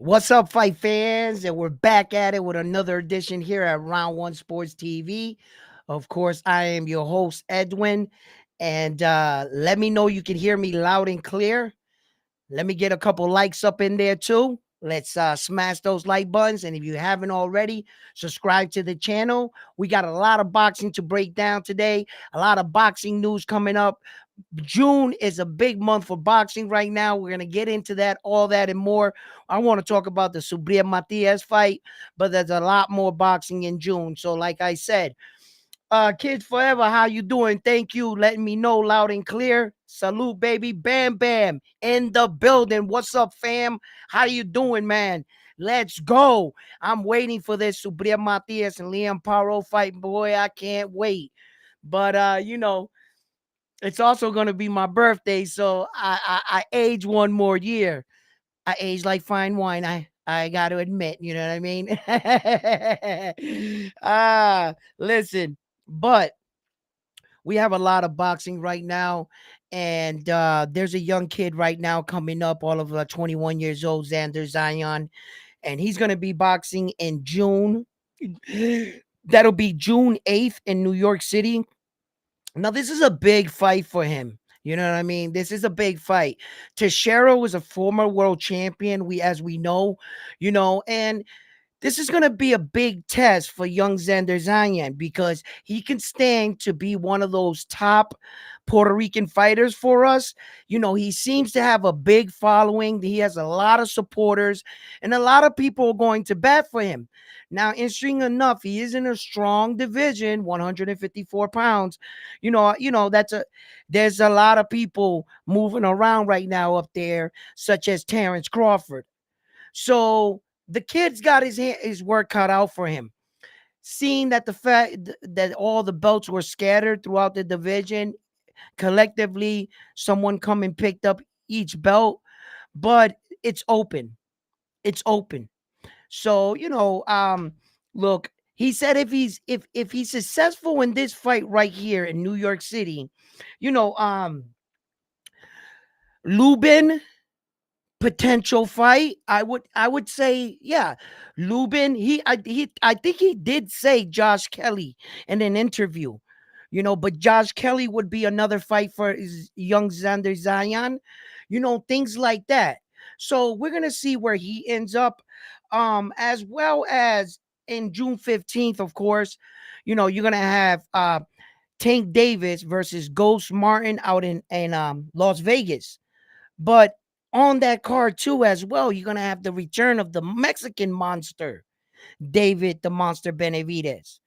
What's up, fight fans? And we're back at it with another edition here at Round One Sports TV. Of course, I am your host, Edwin. And let me know you can hear me loud and clear. Let me get a couple likes up in there too. Let's smash those like buttons. And if you haven't already, subscribe to the channel. We got a lot of boxing to break down today, a lot of boxing news coming up. June is a big month for boxing right now. We're going to get into that, all that, and more. I want to talk about the Subriel Matias fight, but there's a lot more boxing in June. So, like I said, kids forever, how you doing? Thank you. Letting me know loud and clear. Salute, baby. Bam, bam. In the building. What's up, fam? How you doing, man? Let's go. I'm waiting for this Subriel Matias and Liaim Paro fight. Boy, I can't wait. But it's also gonna be my birthday, so I age one more year. I age like fine wine. I got to admit, you know what I mean? Listen, but we have a lot of boxing right now, and there's a young kid right now coming up, all of 21 years old, Xander Zayas, and he's gonna be boxing in June. That'll be June 8th in New York City. Now, this is a big fight for him. You know what I mean? This is a big fight. Teixeira was a former world champion, as we know, and this is going to be a big test for young Xander Zayas because he can stand to be one of those top Puerto Rican fighters for us. He seems to have a big following. He has a lot of supporters, and a lot of people are going to bat for him. Now, interesting enough, he is in a strong division, 154 pounds. There's a lot of people moving around right now up there, such as Terrence Crawford. So the kid's got his work cut out for him. Seeing that the fact that all the belts were scattered throughout the division, collectively, someone come and picked up each belt, but it's open. It's open. So look, he said if he's successful in this fight right here in New York City, you know, Lubin potential fight. I would say, yeah, Lubin. I think he did say Josh Kelly in an interview, but Josh Kelly would be another fight for his young Xander Zayas, things like that. So we're gonna see where he ends up, as well as in June 15th, of course. You're gonna have Tank Davis versus Ghost Martin out in Las Vegas. But on that card too, as well, you're gonna have the return of the Mexican monster, David the Monster Benavides.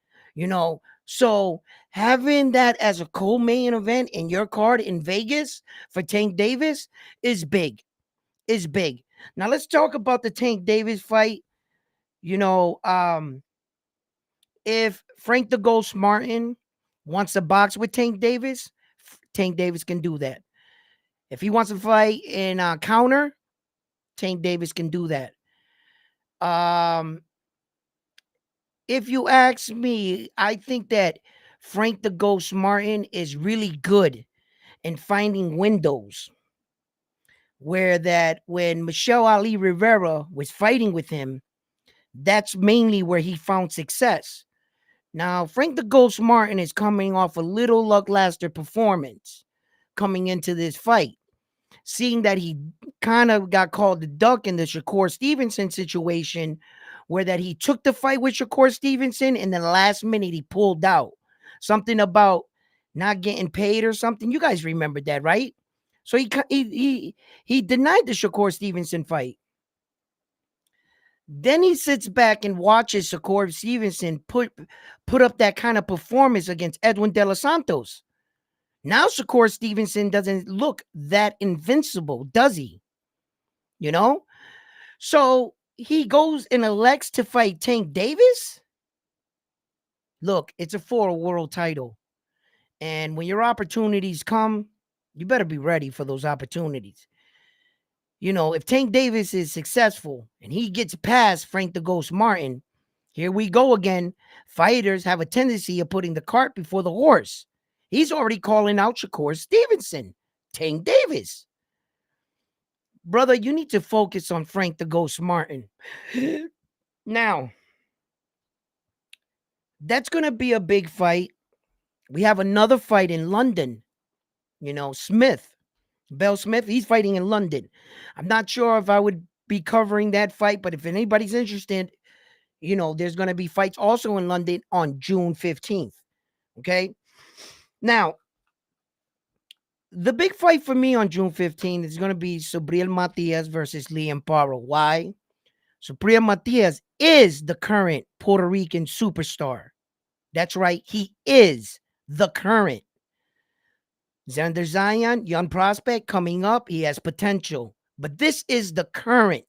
So having that as a co-main event in your card in Vegas for Tank Davis is big. Is big. Now let's talk about the Tank Davis fight. You know, um, if Frank the Ghost Martin wants to box with Tank Davis, Tank Davis can do that. If he wants to fight in counter, Tank Davis can do that. Um, if you ask me, I think that Frank the Ghost Martin is really good in finding windows where that when Michelle Ali Rivera was fighting with him, that's mainly where he found success. Now, Frank the Ghost Martin is coming off a little lackluster performance coming into this fight, seeing that he kind of got called the duck in the Shakur Stevenson situation, where that he took the fight with Shakur Stevenson and then last minute he pulled out. Something about not getting paid or something. You guys remember that, right? So he denied the Shakur Stevenson fight. Then he sits back and watches Shakur Stevenson put up that kind of performance against Edwin De Los Santos. Now Shakur Stevenson doesn't look that invincible, does he? So he goes and elects to fight Tank Davis. Look, it's a for a world title. And when your opportunities come, you better be ready for those opportunities. If Tank Davis is successful and he gets past Frank the Ghost Martin, here we go again. Fighters have a tendency of putting the cart before the horse. He's already calling out Shakur Stevenson, Tank Davis. brother, you need to focus on Frank the Ghost Martin. Now, that's going to be a big fight. We have another fight in London. Smith, Bell Smith, he's fighting in London. I'm not sure if I would be covering that fight, but if anybody's interested, there's going to be fights also in London on June 15th. Okay. Now, the big fight for me on June 15th is going to be Subriel Matias versus Liam Paro. Why? Subriel Matias is the current Puerto Rican superstar. That's right. He is the current. Xander Zayas, young prospect coming up. He has potential. But this is the current.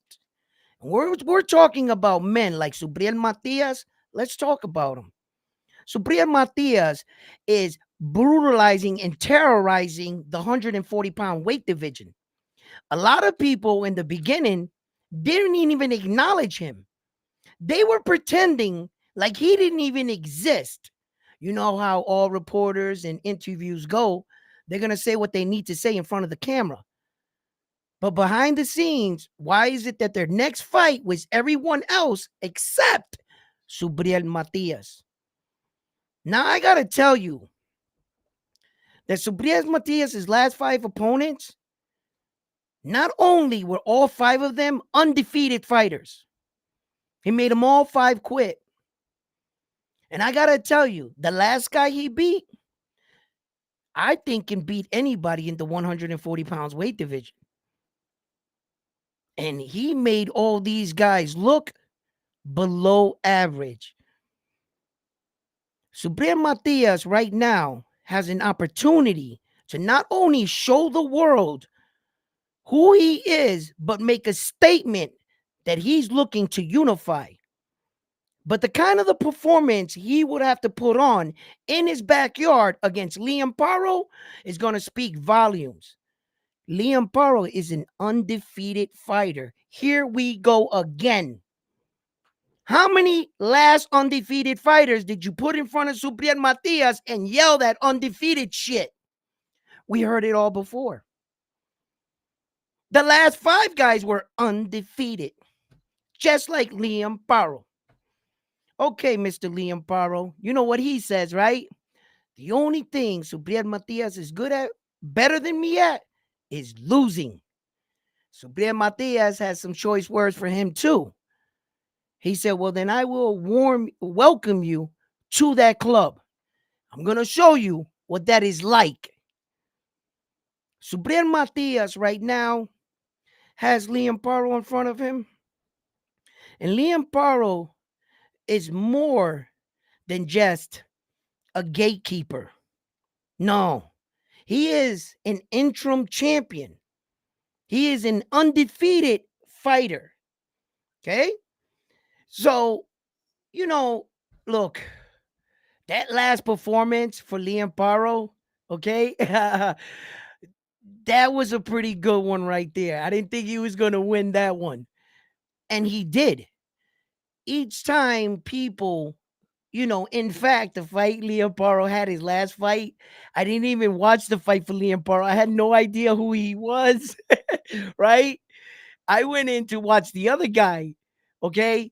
We're talking about men like Subriel Matias. Let's talk about him. Subriel Matias is brutalizing and terrorizing the 140-pound weight division. A lot of people in the beginning didn't even acknowledge him. They were pretending like he didn't even exist. You know how all reporters and interviews go. They're going to say what they need to say in front of the camera. But behind the scenes, why is it that their next fight was everyone else except Subriel Matias? Now, I got to tell you that Subriel Matias' last 5 opponents, not only were all 5 of them undefeated fighters, he made them all 5 quit. And I got to tell you, the last guy he beat, I think can beat anybody in the 140 pounds weight division. And he made all these guys look below average. Subriel Matias right now has an opportunity to not only show the world who he is, but make a statement that he's looking to unify. But the kind of the performance he would have to put on in his backyard against Liam Paro is going to speak volumes. Liam Paro is an undefeated fighter. Here we go again. How many last undefeated fighters did you put in front of Subriel Matias and yell that undefeated shit? We heard it all before. The last 5 guys were undefeated, just like Liam Paro. Okay, Mr. Liam Paro, you know what he says, right? The only thing Subriel Matias is good at, better than me at, is losing. Subriel Matias has some choice words for him too. He said, well, then I will welcome you to that club. I'm going to show you what that is like. Subriel Matias right now has Liam Paro in front of him. And Liam Paro is more than just a gatekeeper. No, he is an interim champion. He is an undefeated fighter. Okay? So, look, that last performance for Liam Paro, okay? That was a pretty good one right there. I didn't think he was going to win that one. And he did. Each time people, in fact, the fight Liam Paro had, his last fight, I didn't even watch the fight for Liam Paro. I had no idea who he was, right? I went in to watch the other guy, okay?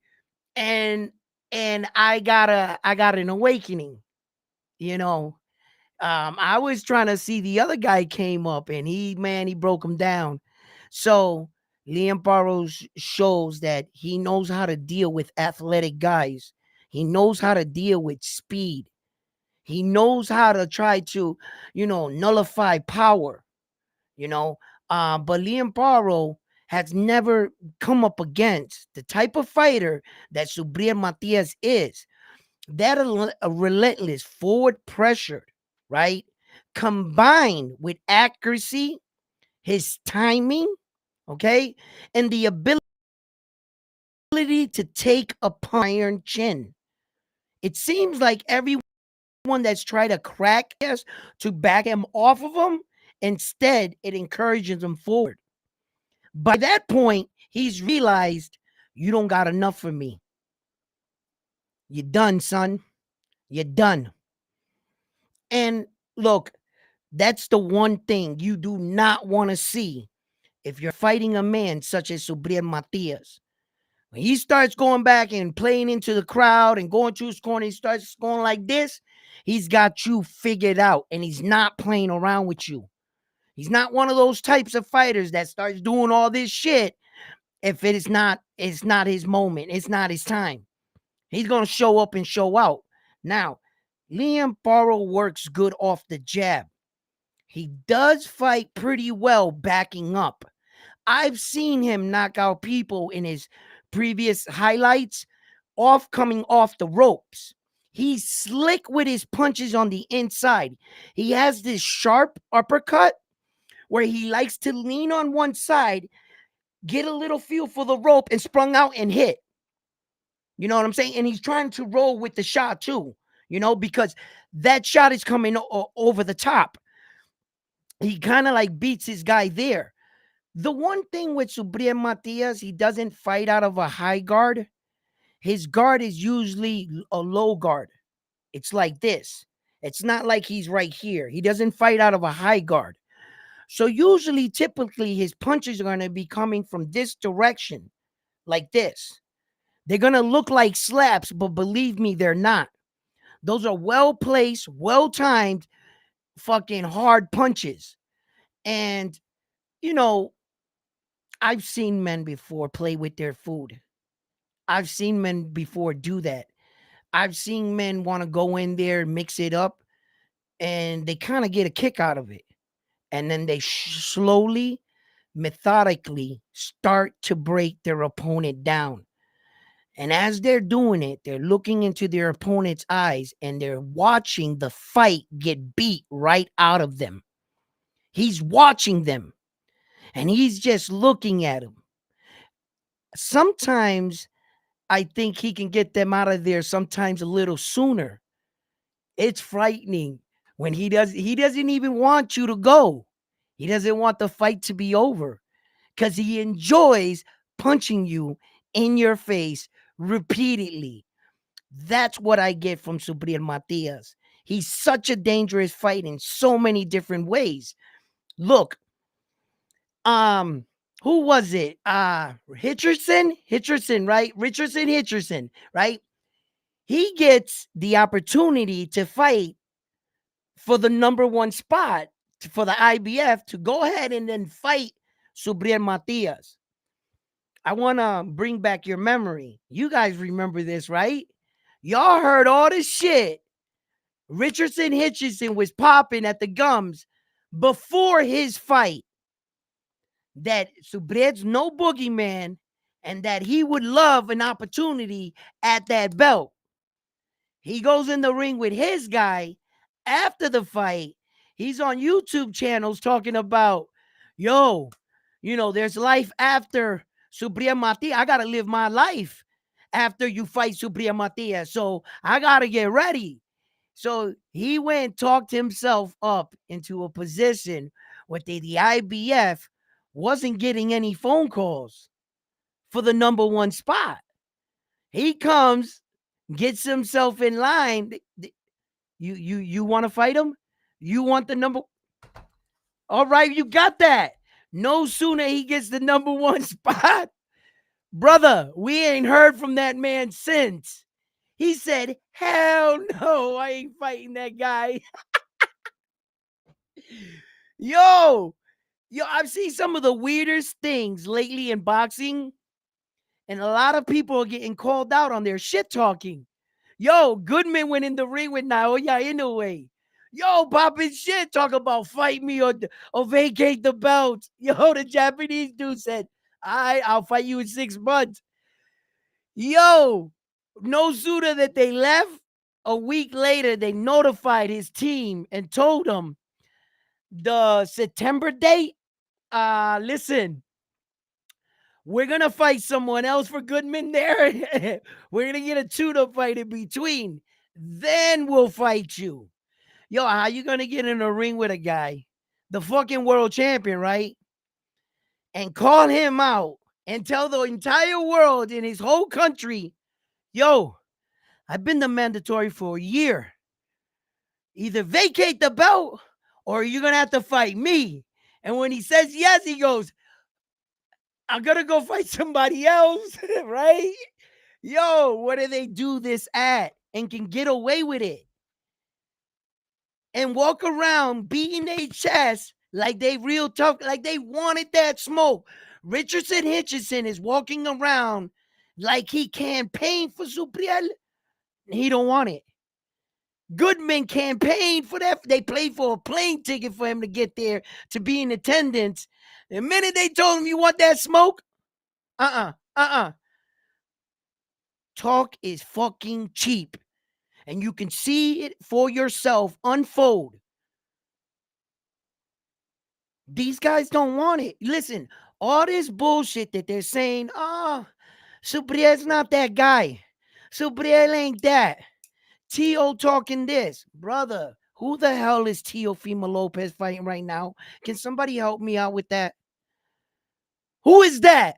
And I got an awakening, you know. I was trying to see the other guy came up and he broke him down. So Liam Barrows shows that he knows how to deal with athletic guys. He knows how to deal with speed. He knows how to try to, nullify power, But Liam Paro has never come up against the type of fighter that Subriel Matias is. That a relentless forward pressure, right? Combined with accuracy, his timing, okay, and the ability to take a iron chin. It seems like everyone that's tried to crack us to back him off of him, instead, it encourages him forward. By that point, he's realized you don't got enough for me. You're done, son. You're done. And look, that's the one thing you do not want to see if you're fighting a man such as Subriel Matias, when he starts going back and playing into the crowd and going to his corner, he starts going like this, he's got you figured out and he's not playing around with you. He's not one of those types of fighters that starts doing all this shit if it's not his moment. It's not his time. He's going to show up and show out. Now, Liam Paro works good off the jab. He does fight pretty well backing up. I've seen him knock out people in his previous highlights coming off the ropes. He's slick with his punches on the inside. He has this sharp uppercut where he likes to lean on one side, get a little feel for the rope, and sprung out and hit. You know what I'm saying? And he's trying to roll with the shot too, because that shot is coming over the top. He kind of like beats his guy there. The one thing with Subriel Matias, he doesn't fight out of a high guard. His guard is usually a low guard. It's like this. It's not like he's right here. He doesn't fight out of a high guard. So usually, typically, his punches are going to be coming from this direction, like this. They're going to look like slaps, but believe me, they're not. Those are well-placed, well-timed, fucking hard punches. And, I've seen men before play with their food. I've seen men before do that. I've seen men want to go in there, mix it up, and they kind of get a kick out of it. And then they slowly, methodically start to break their opponent down. And as they're doing it, they're looking into their opponent's eyes and they're watching the fight get beat right out of them. He's watching them and he's just looking at them. Sometimes I think he can get them out of there sometimes a little sooner. It's frightening when he doesn't even want you to go. He doesn't want the fight to be over because he enjoys punching you in your face repeatedly. That's what I get from Subriel Matias. He's such a dangerous fight in so many different ways. Look, who was it? Hitcherson, right? Hitcherson, right? He gets the opportunity to fight for the number one spot for the IBF to go ahead and then fight Subriel Matias. I want to bring back your memory. You guys remember this, right? Y'all heard all this shit. Hitcherson was popping at the gums before his fight that Subriel's no boogeyman and that he would love an opportunity at that belt. He goes in the ring with his guy after the fight. He's on YouTube channels talking about, there's life after Subriel Matias. I got to live my life after you fight Subriel Matias. So I got to get ready. So he went and talked himself up into a position where the IBF wasn't getting any phone calls for the number one spot. He comes, gets himself in line. You want to fight him? You want the number? All right, you got that. No sooner he gets the number one spot, brother, we ain't heard from that man since. He said, hell no, I ain't fighting that guy. Yo, I've seen some of the weirdest things lately in boxing, and a lot of people are getting called out on their shit talking. Yo, Goodman went in the ring with Naoya Inoue. Yo, popping shit, talk about fight me or vacate the belt. Yo, the Japanese dude said, I'll fight you in 6 months. Yo, no sooner that they left, a week later, they notified his team and told them the September date, listen, we're going to fight someone else for Goodman there. We're going to get a tune-up fight in between. Then we'll fight you. Yo, how you going to get in a ring with a guy, the fucking world champion, right? And call him out and tell the entire world in his whole country, yo, I've been the mandatory for a year. Either vacate the belt or you're going to have to fight me. And when he says yes, he goes, I'm gonna go fight somebody else, right? Yo, where do they do this at and can get away with it and walk around beating their chest like they real tough, like they wanted that smoke? Richardson Hitchison is walking around like he campaigned for Subriel. He don't want it. Goodman campaigned for that. They paid for a plane ticket for him to get there to be in attendance. The minute they told him you want that smoke, talk is fucking cheap. And you can see it for yourself unfold. These guys don't want it. Listen, all this bullshit that they're saying, oh, Subriel's not that guy. Subriel ain't that. Tio talking this. Brother, who the hell is Teofimo Lopez fighting right now? Can somebody help me out with that? Who is that?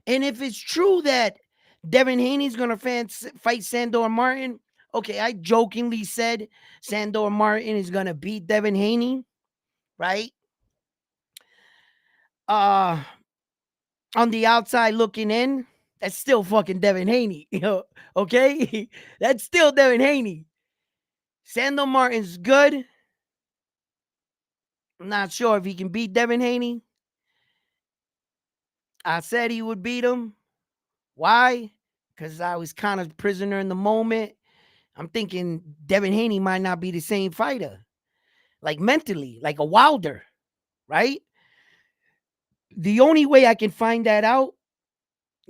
And if it's true that Devin Haney's going to fight Sandor Martin, okay, I jokingly said Sandor Martin is going to beat Devin Haney, right? On the outside looking in, that's still fucking Devin Haney, okay? That's still Devin Haney. Sandor Martin's good. I'm not sure if he can beat Devin Haney. I said he would beat him. Why? Because I was kind of prisoner in the moment. I'm thinking Devin Haney might not be the same fighter. Like mentally, like a Wilder, right? The only way I can find that out,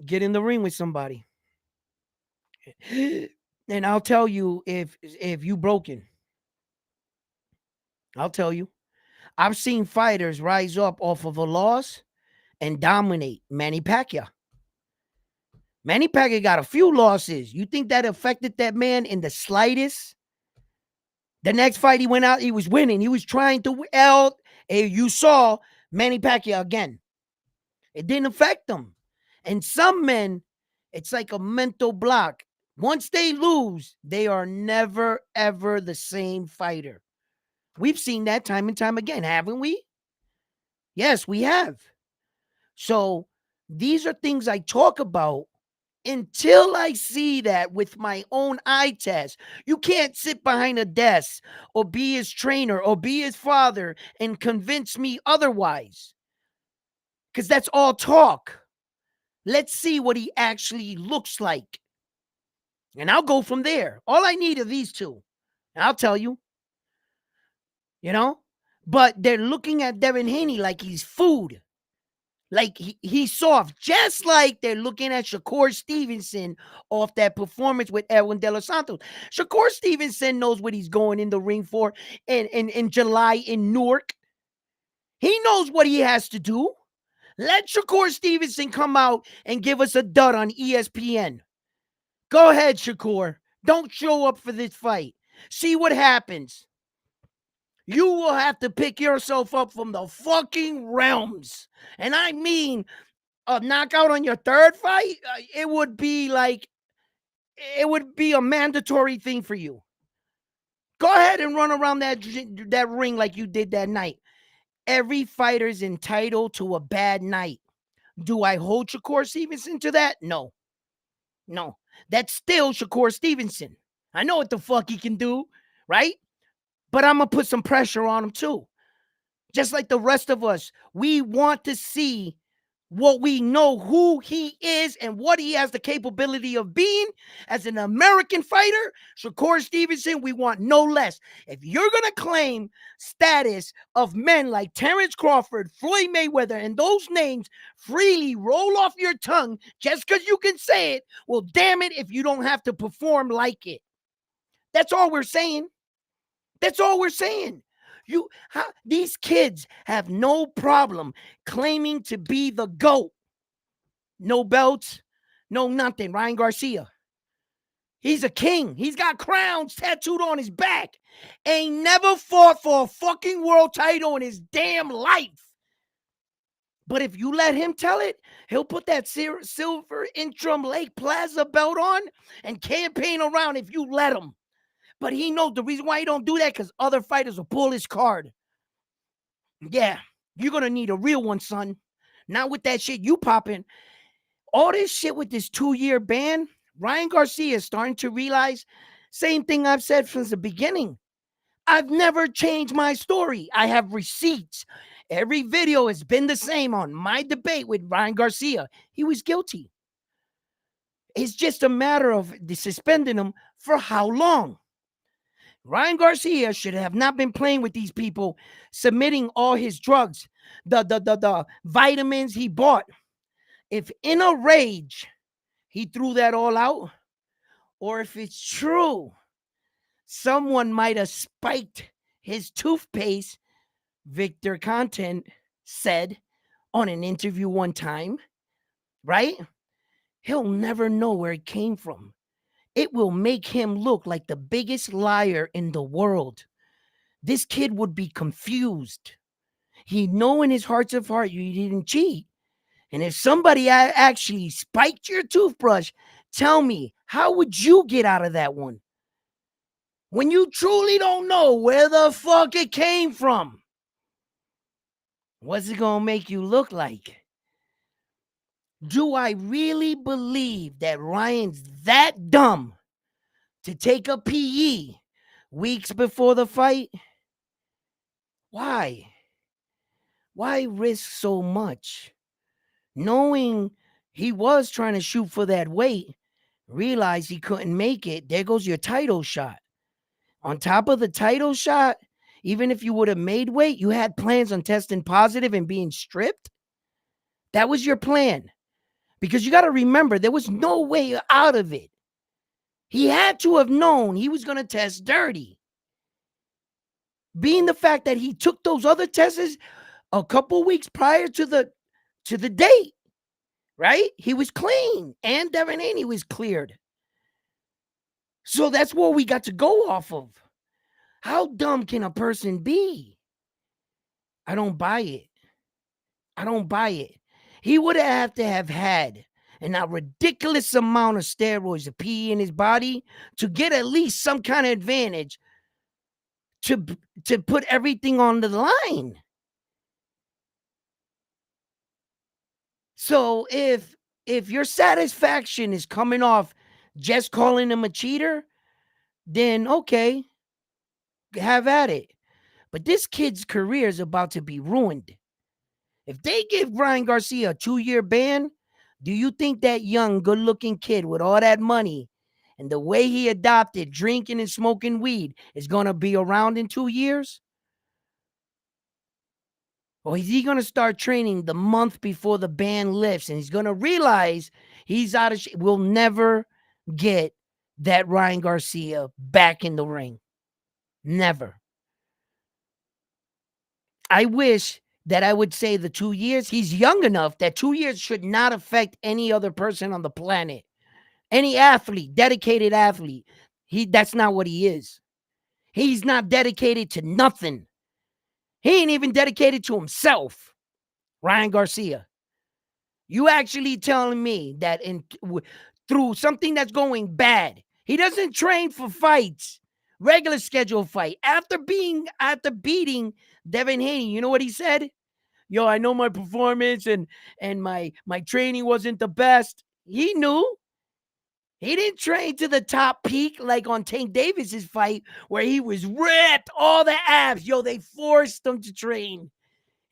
get in the ring with somebody. And I'll tell you if you broken. I'll tell you. I've seen fighters rise up off of a loss and dominate. Manny Pacquiao. Manny Pacquiao got a few losses. You think that affected that man in the slightest? The next fight he went out, he was winning. He was trying to you saw Manny Pacquiao again. It didn't affect him. And some men, it's like a mental block. Once they lose, they are never, ever the same fighter. We've seen that time and time again, haven't we? Yes, we have. So these are things I talk about until I see that with my own eye test. You can't sit behind a desk or be his trainer or be his father and convince me otherwise. Because that's all talk. Let's see what he actually looks like. And I'll go from there. All I need are these two. And I'll tell you. But they're looking at Devin Haney like he's food. Like he's soft. Just like they're looking at Shakur Stevenson off that performance with Edwin De Los Santos. Shakur Stevenson knows what he's going in the ring for in July in Newark. He knows what he has to do. Let Shakur Stevenson come out and give us a dud on ESPN. Go ahead, Shakur. Don't show up for this fight. See what happens. You will have to pick yourself up from the fucking realms. And I mean, a knockout on your third fight, it would be a mandatory thing for you. Go ahead and run around that ring like you did that night. Every fighter's entitled to a bad night. Do I hold Shakur Stevenson to that? No. That's still Shakur Stevenson. I know what the fuck he can do, right? But I'm going to put some pressure on him too. Just like the rest of us, we want to see what we know, who he is and what he has the capability of being as an American fighter. Shakur Stevenson, we want no less. If you're going to claim status of men like Terrence Crawford, Floyd Mayweather, and those names freely roll off your tongue just because you can say it, well, damn it if you don't have to perform like it. That's all we're saying. These kids have no problem claiming to be the GOAT. No belts, no nothing. Ryan Garcia. He's a king. He's got crowns tattooed on his back. Ain't never fought for a fucking world title in his damn life. But if you let him tell it, he'll put that silver Intrum Lake Plaza belt on and campaign around if you let him. But he knows the reason why he don't do that because other fighters will pull his card. Yeah. You're going to need a real one, son. Not with that shit you popping. All this shit with this 2-year ban, Ryan Garcia is starting to realize, same thing I've said since the beginning. I've never changed my story. I have receipts. Every video has been the same on my debate with Ryan Garcia. He was guilty. It's just a matter of suspending him for how long. Ryan Garcia should have not been playing with these people, submitting all his drugs, the vitamins he bought. If in a rage he threw that all out, or if it's true, someone might have spiked his toothpaste, Victor Content said on an interview one time, right? He'll never know where it came from. It will make him look like the biggest liar in the world. This kid would be confused. He'd know in his heart of heart you didn't cheat. And if somebody actually spiked your toothbrush, tell me, how would you get out of that one? When you truly don't know where the fuck it came from, what's it gonna make you look like? Do I really believe that Ryan's that dumb to take a PE weeks before the fight? Why? Why risk so much? Knowing he was trying to shoot for that weight, realized he couldn't make it, there goes your title shot. On top of the title shot, even if you would have made weight, you had plans on testing positive and being stripped. That was your plan. Because you got to remember, there was no way out of it. He had to have known he was going to test dirty. Being the fact that he took those other tests a couple weeks prior to the date, right? He was clean, and Devin Haney was cleared. So that's what we got to go off of. How dumb can a person be? I don't buy it. I don't buy it. He would have to have had a ridiculous amount of steroids, of PE in his body, to get at least some kind of advantage to put everything on the line. So if your satisfaction is coming off just calling him a cheater, then okay, have at it. But this kid's career is about to be ruined. If they give Ryan Garcia a 2-year ban, do you think that young, good-looking kid with all that money and the way he adopted drinking and smoking weed is going to be around in 2 years? Or is he going to start training the month before the ban lifts and he's going to realize he's out of shape? We'll never get that Ryan Garcia back in the ring. Never. I wish that I would say the 2 years, he's young enough that 2 years should not affect any other person on the planet. Any athlete, dedicated athlete, that's not what he is. He's not dedicated to nothing. He ain't even dedicated to himself. Ryan Garcia. You actually telling me that through something that's going bad, he doesn't train for fights, regular schedule fight. After beating Devin Haney, you know what he said? Yo, I know my performance and my training wasn't the best. He knew. He didn't train to the top peak like on Tank Davis's fight where he was ripped, all the abs. Yo, they forced him to train.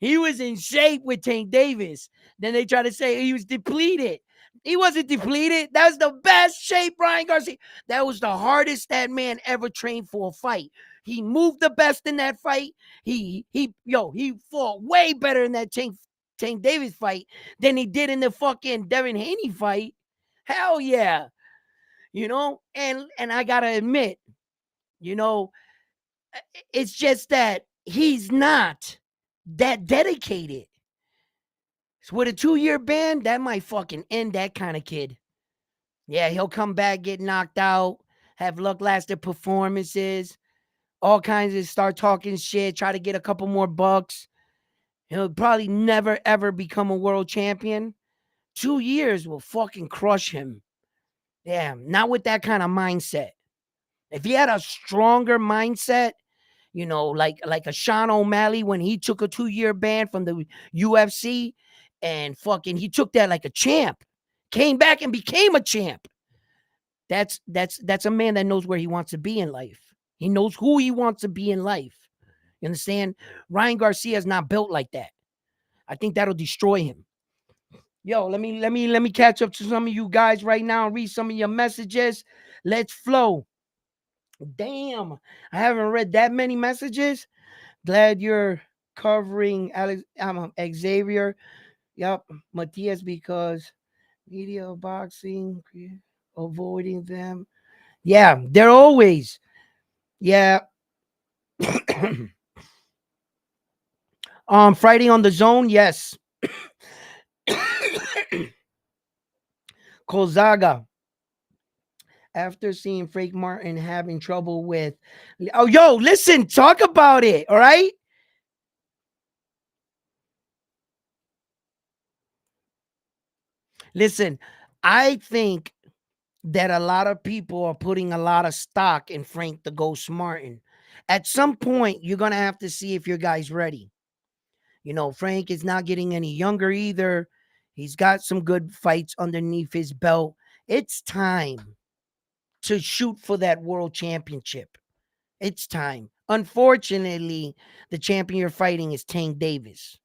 He was in shape with Tank Davis. Then they try to say he was depleted. He wasn't depleted. That was the best shape, Ryan Garcia. That was the hardest that man ever trained for a fight. He moved the best in that fight. He fought way better in that Tank Davis fight than he did in the fucking Devin Haney fight. Hell yeah. And I gotta admit, it's just that he's not that dedicated. So with a 2-year ban, that might fucking end that kind of kid. Yeah, he'll come back, get knocked out, have lackluster performances, all kinds of start talking shit, try to get a couple more bucks. He'll probably never, ever become a world champion. 2 years will fucking crush him. Yeah, not with that kind of mindset. If he had a stronger mindset, like a Sean O'Malley when he took a 2-year ban from the UFC, and fucking he took that like a champ, came back and became a champ. That's a man that knows where he wants to be in life. He knows who he wants to be in life. You understand? Ryan Garcia is not built like that. I think that'll destroy him. Yo, let me catch up to some of you guys right now and read some of your messages. Let's flow. Damn, I haven't read that many messages. Glad you're covering Xavier. Yep, Matias, because media boxing, avoiding them. Yeah, they're always. Yeah. Friday on the zone, yes. Kolzaga. After seeing Frank Martin having trouble with, oh, yo, listen, talk about it. All right. Listen, I think that a lot of people are putting a lot of stock in Frank the Ghost Martin. At some point, you're going to have to see if your guy's ready. Frank is not getting any younger either. He's got some good fights underneath his belt. It's time to shoot for that world championship. It's time. Unfortunately, the champion you're fighting is Tank Davis.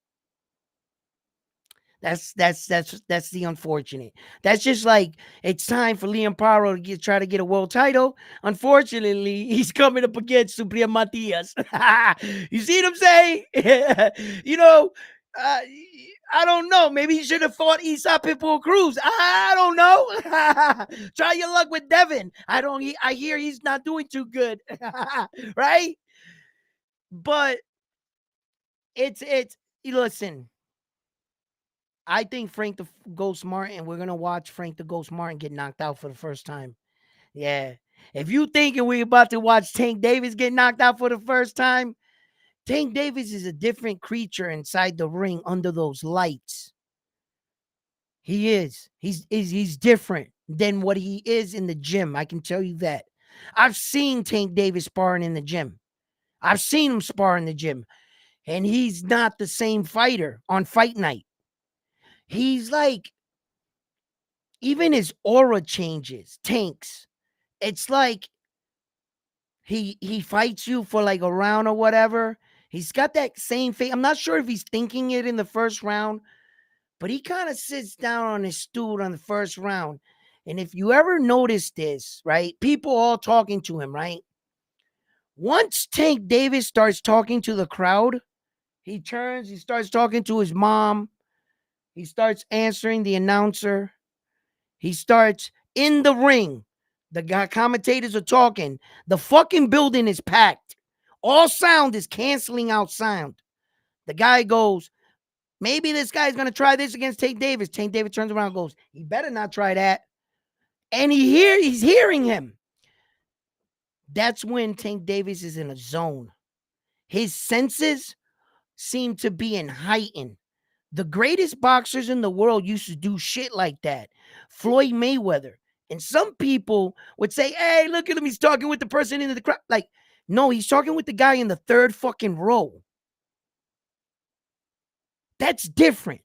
That's the unfortunate. That's just like it's time for Liam Paro to try to get a world title. Unfortunately, he's coming up against Subriel Matias. You see what I'm saying? you know, uh, I don't know. Maybe he should have fought Isa Pitbull Cruz. I don't know. Try your luck with Devin. I hear he's not doing too good, right? But it's listen. I think Frank the Ghost Martin, we're gonna watch Frank the Ghost Martin get knocked out for the first time. Yeah. If you thinking we're about to watch Tank Davis get knocked out for the first time, Tank Davis is a different creature inside the ring under those lights. He is. He's different than what he is in the gym. I can tell you that. I've seen Tank Davis sparring in the gym. I've seen him spar in the gym, and he's not the same fighter on fight night. He's like, even his aura changes, tanks. It's like he fights you for like a round or whatever. He's got that same face. I'm not sure if he's thinking it in the first round, but he kind of sits down on his stool on the first round. And if you ever notice this, right? People all talking to him, right? Once Tank Davis starts talking to the crowd, he turns, he starts talking to his mom, he starts answering the announcer. He starts in the ring. The guy commentators are talking. The fucking building is packed. All sound is canceling out sound. The guy goes, maybe this guy's gonna try this against Tank Davis. Tank Davis turns around and goes, he better not try that. And he's hearing him. That's when Tank Davis is in a zone. His senses seem to be in heightened. The greatest boxers in the world used to do shit like that. Floyd Mayweather. And some people would say, hey, look at him. He's talking with the person in the crowd. Like, no, he's talking with the guy in the third fucking row. That's different.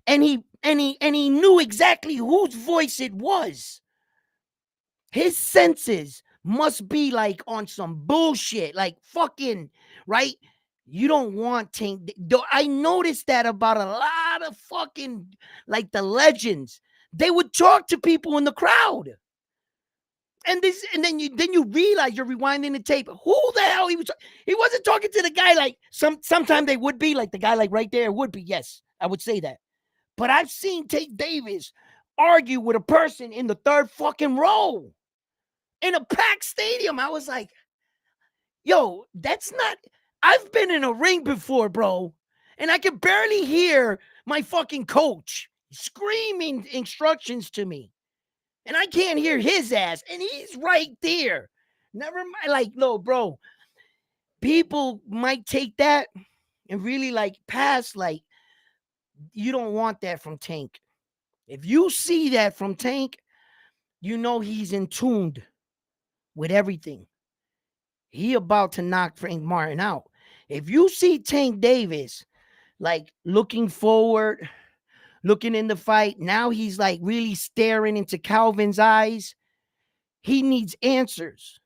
And he knew exactly whose voice it was. His senses must be like on some bullshit. Like fucking, right? You don't want Tank. I noticed that about a lot of fucking like the legends. They would talk to people in the crowd. And then you realize you're rewinding the tape. Who the hell he wasn't talking to the guy like sometimes they would be like the guy like right there would be. Yes, I would say that. But I've seen Tank Davis argue with a person in the third fucking row in a packed stadium. I was like, yo, that's not. I've been in a ring before, bro, and I can barely hear my fucking coach screaming instructions to me, and I can't hear his ass, and he's right there. Never mind, like, no, bro. People might take that and really like pass, like, you don't want that from Tank. If you see that from Tank, you know he's in tuned with everything. He about to knock Frank Martin out. If you see Tank Davis like looking forward, looking in the fight, now he's like really staring into Calvin's eyes. He needs answers.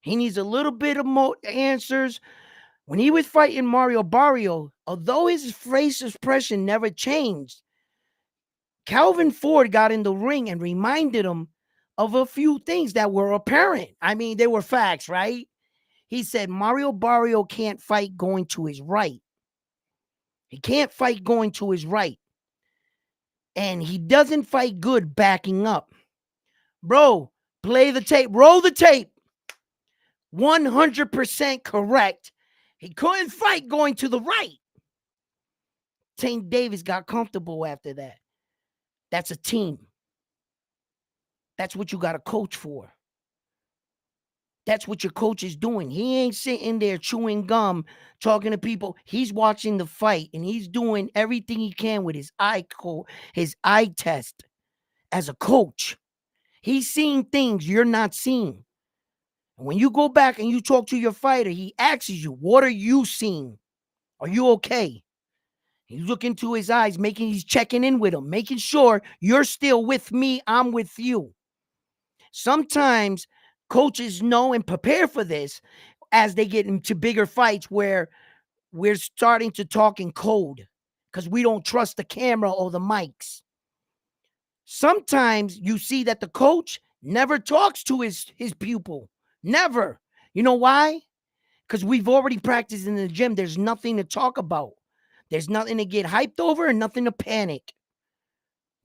He needs a little bit of more answers. When he was fighting Mario Barrio, although his face expression never changed, Calvin Ford got in the ring and reminded him of a few things that were apparent. I mean, they were facts, right? He said Mario Barrio can't fight going to his right. He can't fight going to his right. And he doesn't fight good backing up. Bro, play the tape. Roll the tape. 100% correct. He couldn't fight going to the right. Tank Davis got comfortable after that. That's a team. That's what you got to coach for. That's what your coach is doing. He ain't sitting there chewing gum, talking to people. He's watching the fight, and he's doing everything he can with his eye test as a coach. He's seeing things you're not seeing. And when you go back and you talk to your fighter, he asks you, what are you seeing? Are you okay? He's looking into his eyes, he's checking in with him, making sure you're still with me, I'm with you. Sometimes coaches know and prepare for this as they get into bigger fights where we're starting to talk in code because we don't trust the camera or the mics. Sometimes you see that the coach never talks to his pupil. Never. You know why? Because we've already practiced in the gym. There's nothing to talk about. There's nothing to get hyped over and nothing to panic.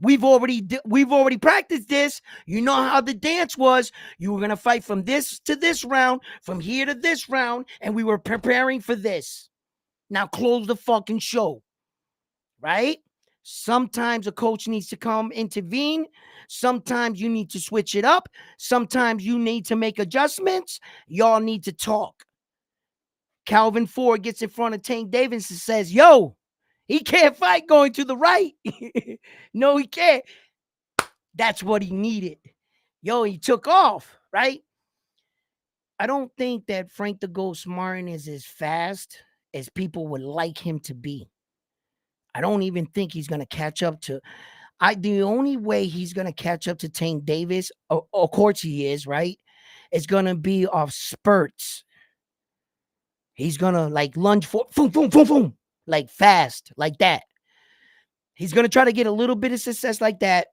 We've already practiced this. You know how the dance was. You were going to fight from this to this round, from here to this round, and we were preparing for this. Now close the fucking show. Right? Sometimes a coach needs to come intervene. Sometimes you need to switch it up. Sometimes you need to make adjustments. Y'all need to talk. Calvin Ford gets in front of Tank Davis and says, yo, he can't fight going to the right. No, he can't. That's what he needed. Yo, he took off, right? I don't think that Frank the Ghost Martin is as fast as people would like him to be. I don't even think he's going to catch up to... the only way he's going to catch up to Tank Davis, of course he is, right? It's going to be off spurts. He's going to like lunge for, boom, boom, boom, boom, like fast, like that. He's going to try to get a little bit of success like that.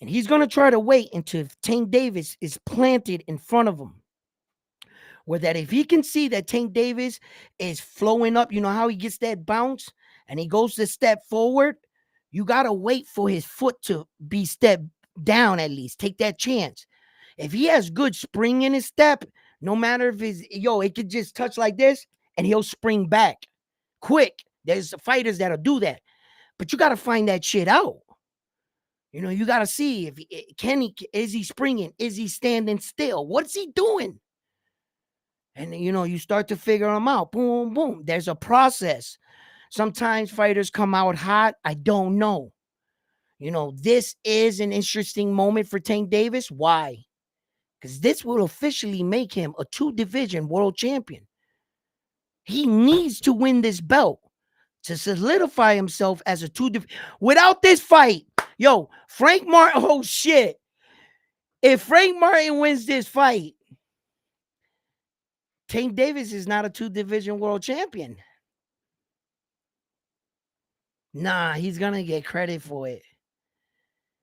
And he's going to try to wait until Tank Davis is planted in front of him. Where that if he can see that Tank Davis is flowing up, you know how he gets that bounce and he goes to step forward? You got to wait for his foot to be stepped down at least. Take that chance. If he has good spring in his step, no matter if it could just touch like this and he'll spring back quick. There's fighters that'll do that. But you got to find that shit out. You know, you got to see if is he springing? Is he standing still? What's he doing? And, you know, you start to figure them out. Boom, boom. There's a process. Sometimes fighters come out hot. I don't know. You know, this is an interesting moment for Tank Davis. Why? Because this will officially make him a 2-division world champion. He needs to win this belt to solidify himself as a 2-division. Without this fight, yo, Frank Martin, oh shit. If Frank Martin wins this fight, Tank Davis is not a 2-division world champion. Nah, he's going to get credit for it.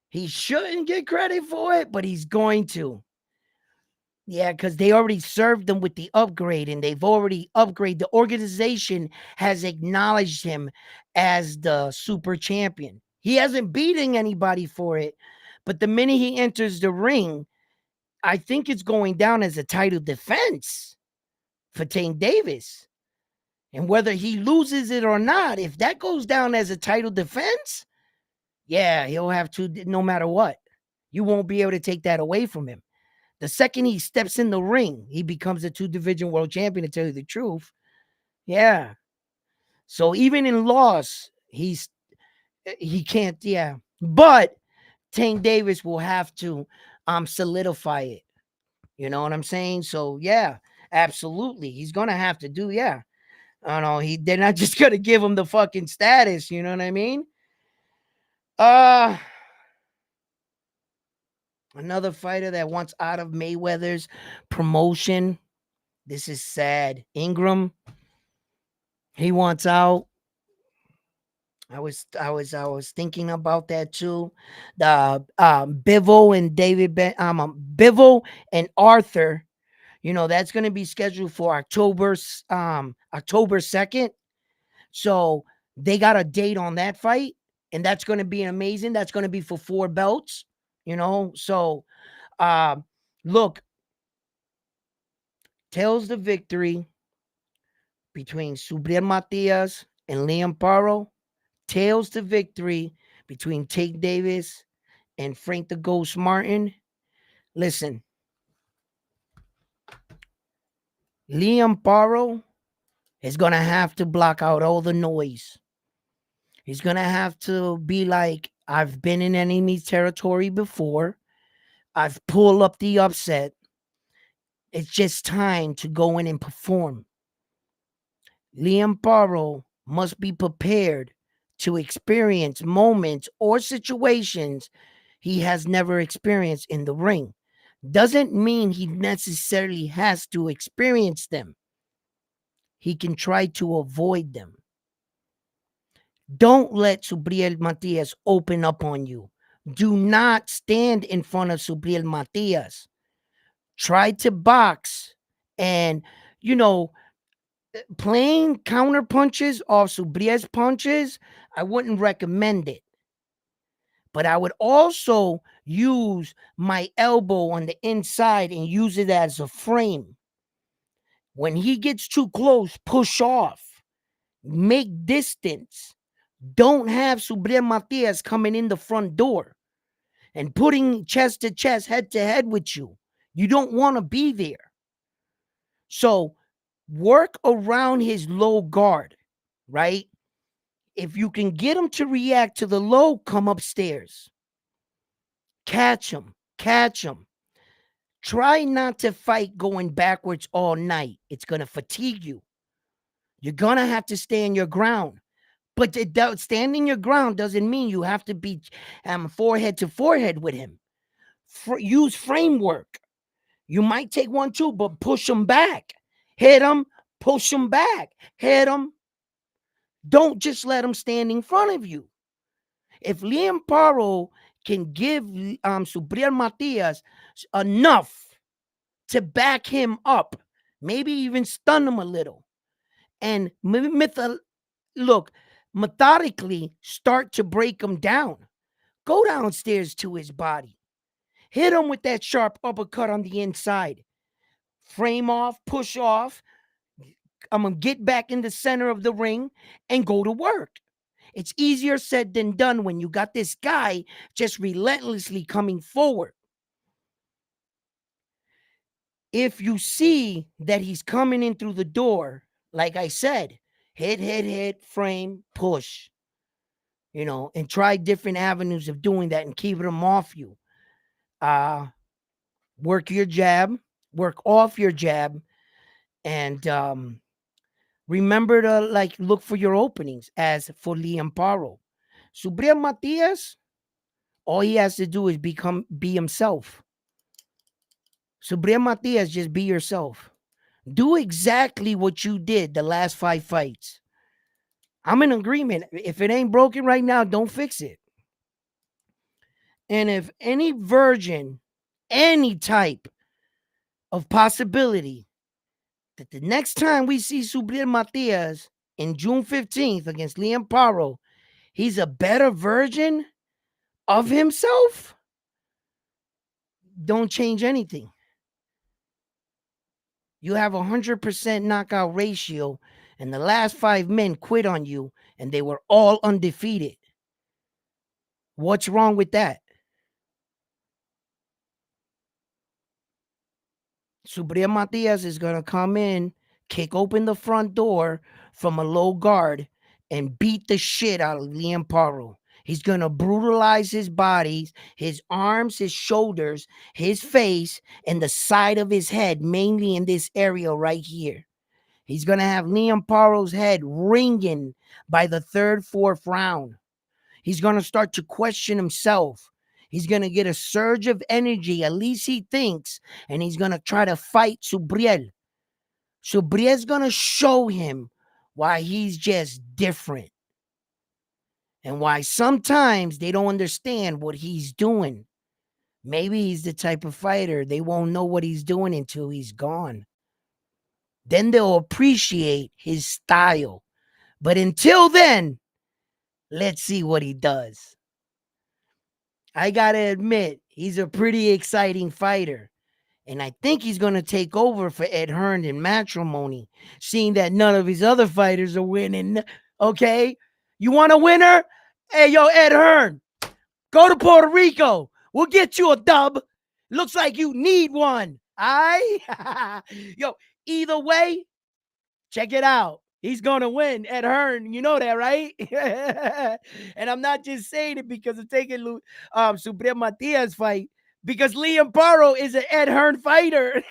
He shouldn't get credit for it, but he's going to. Yeah, because they already served him with the upgrade and they've already upgraded. The organization has acknowledged him as the super champion. He hasn't beaten anybody for it, but the minute he enters the ring, I think it's going down as a title defense for Tank Davis. And whether he loses it or not, if that goes down as a title defense, yeah, he'll have to, no matter what. You won't be able to take that away from him. The second he steps in the ring, he becomes a 2-division world champion, to tell you the truth. Yeah. So even in loss, he can't, yeah. But Tank Davis will have to solidify it. You know what I'm saying? So, yeah. Absolutely. He's gonna have to do, yeah. I don't know. They're not just gonna give him the fucking status, you know what I mean? Uh Another fighter that wants out of Mayweather's promotion. This is sad. Ingram, he wants out. I was thinking about that too. The Bivol and Bivol and Arthur. That's going to be scheduled for October 2nd. So they got a date on that fight, and that's going to be amazing. That's going to be for 4 belts. So uh, look, tells the victory between Subriel Matias and Liam Paro. Tails to victory between Tate Davis and Frank the Ghost Martin. Listen, Liam Paro is going to have to block out all the noise. He's going to have to be like, I've been in enemy territory before. I've pulled up the upset. It's just time to go in and perform. Liam Paro must be prepared to experience moments or situations he has never experienced in the ring. Doesn't mean he necessarily has to experience them. He can try to avoid them. Don't let Subriel Matias open up on you. Do not stand in front of Subriel Matias. Try to box and, playing counter punches off Subriel's punches, I wouldn't recommend it. But I would also use my elbow on the inside and use it as a frame. When he gets too close, push off. Make distance. Don't have Subriel Matias coming in the front door and putting chest to chest, head to head with you. You don't want to be there. So work around his low guard, right? If you can get him to react to the low, come upstairs. Catch him. Catch him. Try not to fight going backwards all night. It's going to fatigue you. You're going to have to stand your ground. But standing your ground doesn't mean you have to be forehead to forehead with him. Use framework. You might take 1-2, but push him back. Hit him, push him back. Hit him. Don't just let him stand in front of you. If Liam Paro can give Subriel Matias enough to back him up, maybe even stun him a little, and methodically start to break him down. Go downstairs to his body. Hit him with that sharp uppercut on the inside. Frame off, push off. I'm going to get back in the center of the ring and go to work. It's easier said than done when you got this guy just relentlessly coming forward. If you see that he's coming in through the door, like I said, hit, frame, push, and try different avenues of doing that and keep him off you. Work your jab, work off your jab, and remember to look for your openings. As for Liam Paro, Subriel Matias, all he has to do is be himself. Subriel Matias, just be yourself. Do exactly what you did the last 5 fights. I'm in agreement. If it ain't broken right now, don't fix it. And if any virgin, any type of possibility that the next time we see Subriel Matias in June 15th against Liam Paro, he's a better version of himself, don't change anything. You have 100% knockout ratio, and the last 5 men quit on you, and they were all undefeated. What's wrong with that? Subriel Matias is going to come in, kick open the front door from a low guard, and beat the shit out of Liam Paro. He's going to brutalize his body, his arms, his shoulders, his face, and the side of his head, mainly in this area right here. He's going to have Liam Paro's head ringing by the third, fourth round. He's going to start to question himself. He's going to get a surge of energy, at least he thinks, and he's going to try to fight Subriel. Subriel's going to show him why he's just different and why sometimes they don't understand what he's doing. Maybe he's the type of fighter they won't know what he's doing until he's gone. Then they'll appreciate his style. But until then, let's see what he does. I gotta admit, he's a pretty exciting fighter. And I think he's going to take over for Ed Hearn in matrimony, seeing that none of his other fighters are winning. Okay? You want a winner? Hey, yo, Ed Hearn, go to Puerto Rico. We'll get you a dub. Looks like you need one. Yo, either way, check it out. He's going to win, Ed Hearn. You know that, right? And I'm not just saying it because of taking Subriel Matias fight, because Liam Paro is an Ed Hearn fighter.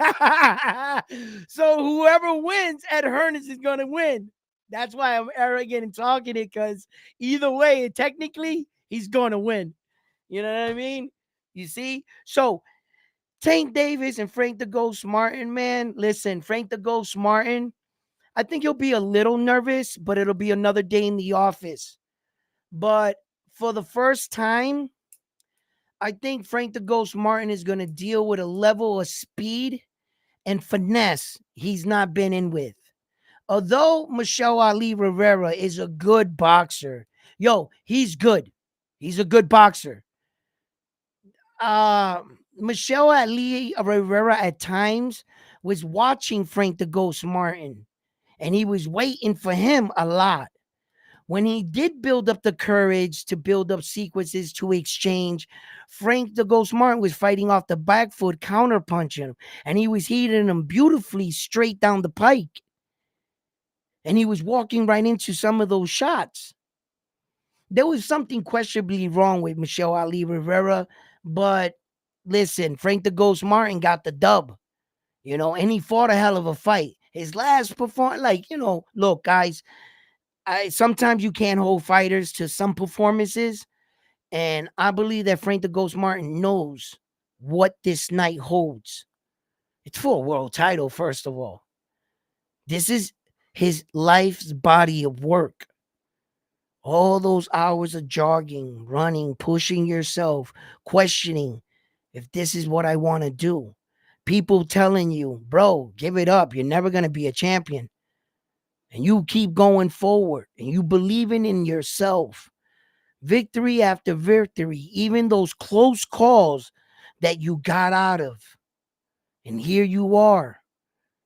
So whoever wins, Ed Hearn is going to win. That's why I'm arrogant and talking it, because either way, technically, he's going to win. You know what I mean? You see? So Tank Davis and Frank the Ghost Martin, man. Listen, Frank the Ghost Martin, I think he'll be a little nervous, but it'll be another day in the office. But for the first time, I think Frank the Ghost Martin is going to deal with a level of speed and finesse he's not been in with. Although Michelle Ali Rivera is a good boxer, he's good. He's a good boxer. Michelle Ali Rivera at times was watching Frank the Ghost Martin, and he was waiting for him a lot. When he did build up the courage to build up sequences to exchange, Frank the Ghost Martin was fighting off the back foot, counter punching him, and he was hitting him beautifully straight down the pike. And he was walking right into some of those shots. There was something questionably wrong with Michelle Ali Rivera, but listen, Frank the Ghost Martin got the dub, and he fought a hell of a fight. His last performance, look, guys, sometimes you can't hold fighters to some performances, and I believe that Frank the Ghost Martin knows what this night holds. It's for a world title, first of all. This is his life's body of work. All those hours of jogging, running, pushing yourself, questioning if this is what I want to do. People telling you, bro, give it up. You're never going to be a champion. And you keep going forward and you believing in yourself. Victory after victory, even those close calls that you got out of. And here you are.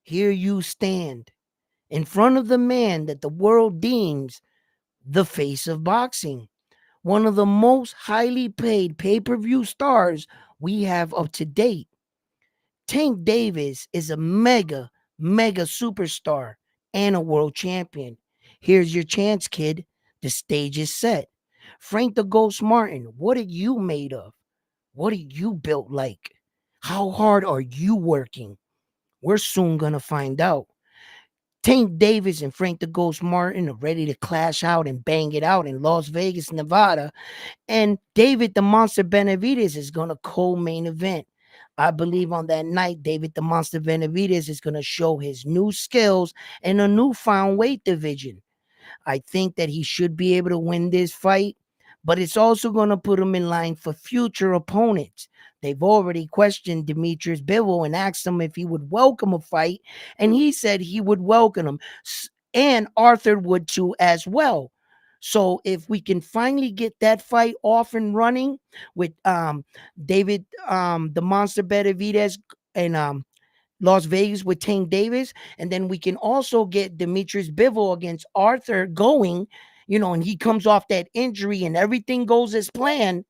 Here you stand in front of the man that the world deems the face of boxing. One of the most highly paid pay-per-view stars we have up to date. Tank Davis is a mega superstar and a world champion. Here's your chance, kid. The stage is set. Frank the Ghost Martin, what are you made of? What are you built like? How hard are you working? We're soon going to find out. Tank Davis and Frank the Ghost Martin are ready to clash out and bang it out in Las Vegas, Nevada. And David the Monster Benavidez is going to co-main event. I believe on that night, David the Monster Benavidez is going to show his new skills in a newfound weight division. I think that he should be able to win this fight, but it's also going to put him in line for future opponents. They've already questioned Demetrius Bivol and asked him if he would welcome a fight, and he said he would welcome him, and Arthur would too as well. So if we can finally get that fight off and running with David the Monster Benavidez and Las Vegas with Tank Davis, and then we can also get Demetrius Bivol against Arthur going, and he comes off that injury and everything goes as planned,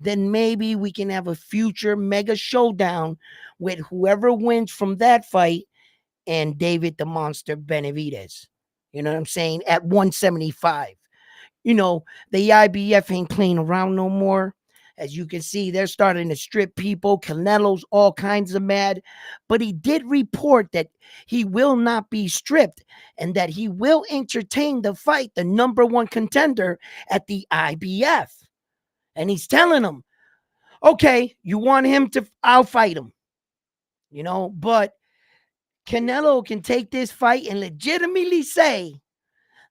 then maybe we can have a future mega showdown with whoever wins from that fight and David the Monster Benavidez. You know what I'm saying? At 175. You know, the IBF ain't playing around no more. As you can see, they're starting to strip people. Canelo's all kinds of mad. But he did report that he will not be stripped and that he will entertain the fight, the number one contender at the IBF. And he's telling them, okay, you want him to, I'll fight him. But Canelo can take this fight and legitimately say,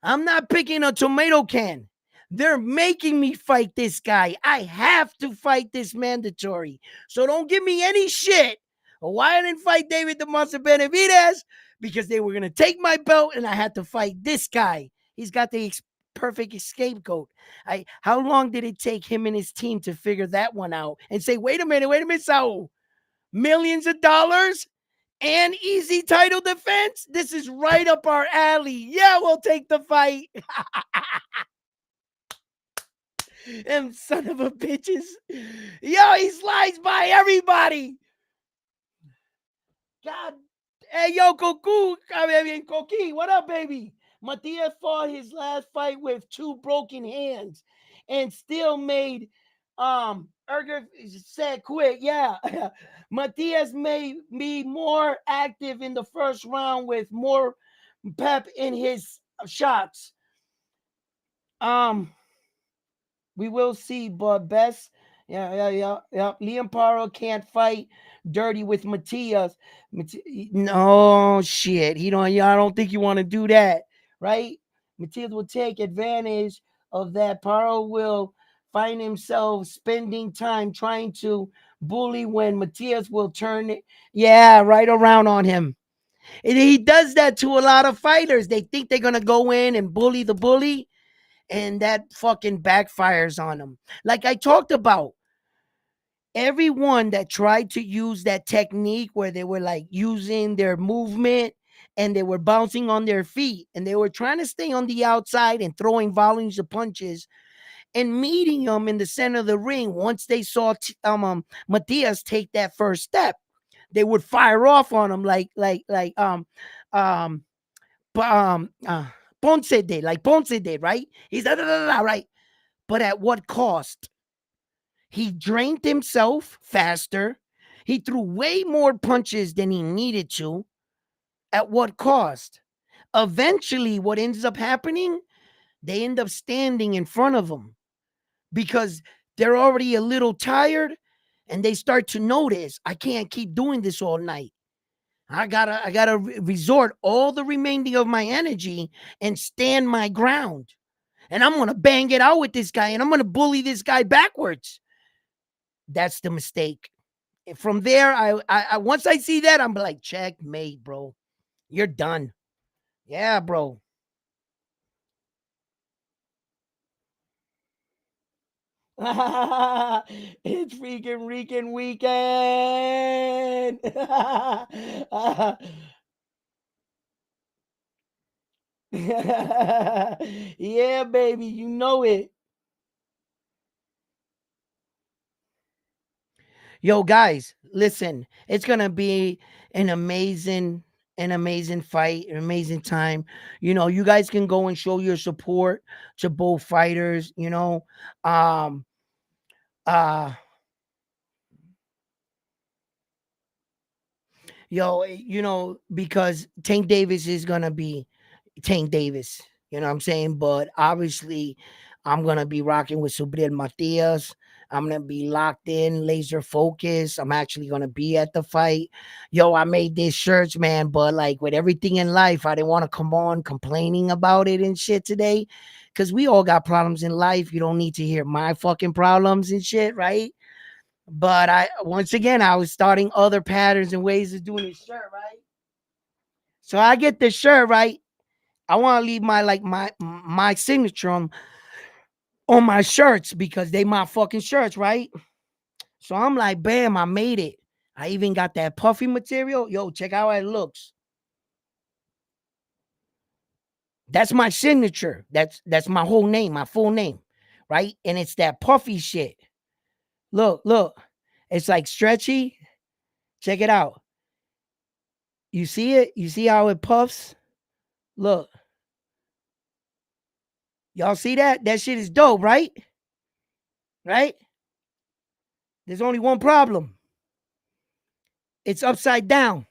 I'm not picking a tomato can. They're making me fight this guy. I have to fight this mandatory. So don't give me any shit. Why I didn't fight David the Monster Benavidez? Because they were going to take my belt and I had to fight this guy. He's got the perfect scapegoat. How long did it take him and his team to figure that one out and say, wait a minute, Saul, millions of dollars and easy title defense? This is right up our alley. Yeah, we'll take the fight. Them son of a bitches. Yo, he slides by everybody. God. Hey, yo, Coqui, what up, baby? Matias fought his last fight with 2 broken hands and still made Erger said quit. Yeah. Matias made me more active in the first round with more pep in his shots. We will see, but best. Yeah. Liaim Paro can't fight dirty with Matias. No shit. He don't. I don't think you want to do that, right? Matias will take advantage of that. Paro will find himself spending time trying to bully when Matias will turn it. Yeah, right around on him. And he does that to a lot of fighters. They think they're gonna go in and bully the bully, and that fucking backfires on them. Like I talked about, everyone that tried to use that technique where they were like using their movement and they were bouncing on their feet and they were trying to stay on the outside and throwing volumes of punches and meeting them in the center of the ring. Once they saw Matias take that first step, they would fire off on him like um Ponce did, right? He's right. But at what cost? He drained himself faster. He threw way more punches than he needed to. At what cost? Eventually, what ends up happening, they end up standing in front of him because they're already a little tired and they start to notice, I can't keep doing this all night. I gotta resort all the remaining of my energy and stand my ground. And I'm gonna bang it out with this guy and I'm gonna bully this guy backwards. That's the mistake. From there, I once I see that, I'm like, checkmate, bro. You're done. Yeah, bro. It's freaking Rican weekend. Yeah, baby, you know it. Yo, guys, listen, it's gonna be an amazing fight, an amazing time. You guys can go and show your support to both fighters. Um, uh, because Tank Davis is gonna be Tank Davis. You know what I'm saying? But obviously, I'm gonna be rocking with Subriel Matias. I'm gonna be locked in, laser focused. I'm actually gonna be at the fight. Yo, I made these shirts, man, but like with everything in life, I didn't want to come on complaining about it and shit today. Cause we all got problems in life. You don't need to hear my fucking problems and shit, right? But once again, I was starting other patterns and ways of doing this shirt, right? So I get this shirt, right? I want to leave my signature on my shirts because they my fucking shirts, right? So I'm like, bam, I made it. I even got that puffy material. Yo, check out how it looks. That's my signature. That's my whole name, my full name, right? And it's that puffy shit. Look. It's like stretchy. Check it out. You see it? You see how it puffs? Look. Y'all see that? That shit is dope, right? Right? There's only one problem. It's upside down.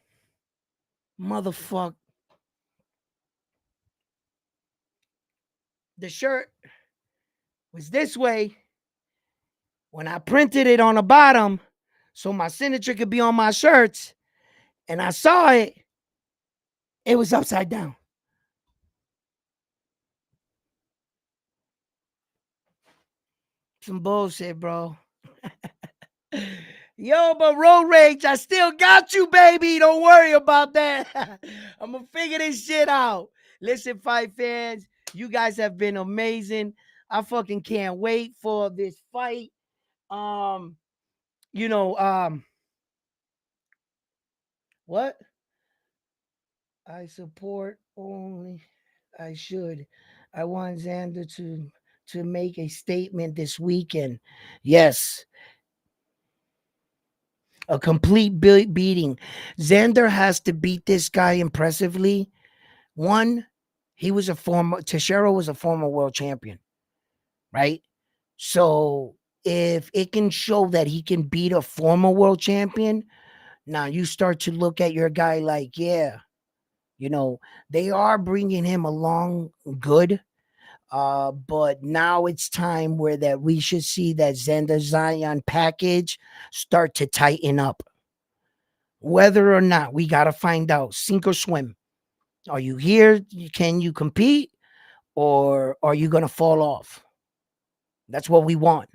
Motherfucker. The shirt was this way when I printed it on the bottom so my signature could be on my shirts, and I saw it, it was upside down. Some bullshit, bro. Yo, but road rage, I still got you, baby. Don't worry about that. I'm gonna figure this shit out. Listen, fight fans, you guys have been amazing. I fucking can't wait for this fight. Um, you know, what? I support only. I should. I want Xander to make a statement this weekend. Yes, a complete beating. Xander has to beat this guy impressively. One, he was a former Teixeira was a former world champion, right? So if it can show that he can beat a former world champion, now you start to look at your guy like, yeah, you know, they are bringing him along good. But now it's time where that we should see that Xander Zion package start to tighten up. Whether or not we got to find out, sink or swim. Are you here? Can you compete? Or are you going to fall off? That's what we want.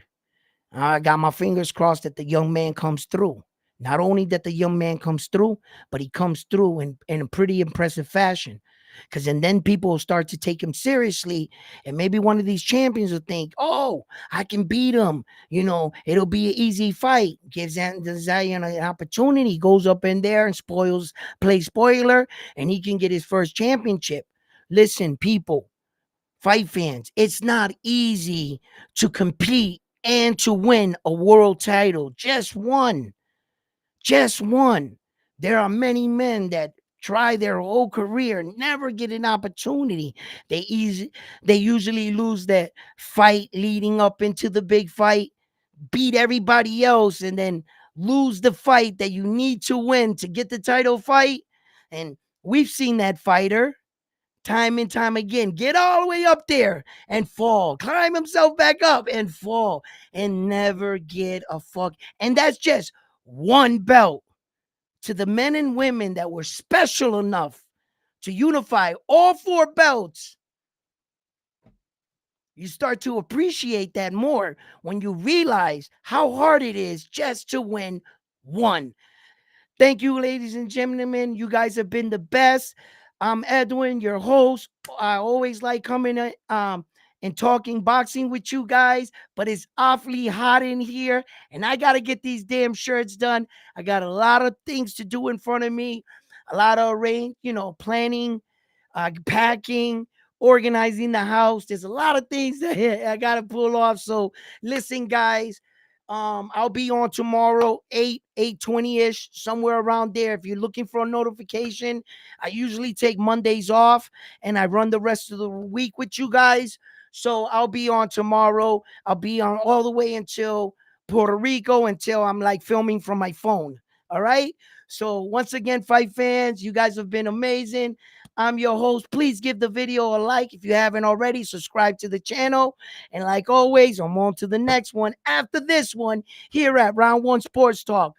I got my fingers crossed that the young man comes through. Not only that the young man comes through, but he comes through in a pretty impressive fashion. Because then people will start to take him seriously. And maybe one of these champions will think, oh, I can beat him. You know, it'll be an easy fight. Gives Zion an opportunity. Goes up in there and plays spoiler, and he can get his first championship. Listen, people, fight fans, it's not easy to compete and to win a world title. Just one. Just one. There are many men that try their whole career, never get an opportunity. They usually lose that fight leading up into the big fight, beat everybody else, and then lose the fight that you need to win to get the title fight. And we've seen that fighter time and time again get all the way up there and fall, climb himself back up and fall, and never get a fuck. And that's just one belt. To the men and women that were special enough to unify all four belts, you start to appreciate that more when you realize how hard it is just to win one. Thank you, ladies and gentlemen. You guys have been the best. I'm Edwin, your host. I always like coming and talking boxing with you guys, but it's awfully hot in here, and I got to get these damn shirts done. I got a lot of things to do in front of me, a lot of planning, packing, organizing the house. There's a lot of things that I got to pull off. So listen, guys, I'll be on tomorrow, 8:20ish, somewhere around there. If you're looking for a notification, I usually take Mondays off and I run the rest of the week with you guys. So I'll be on tomorrow. I'll be on all the way until Puerto Rico, until I'm like filming from my phone. All right. So once again, fight fans, you guys have been amazing. I'm your host. Please give the video a like if you haven't already. Subscribe to the channel. And like always, I'm on to the next one after this one here at Round One Sports Talk.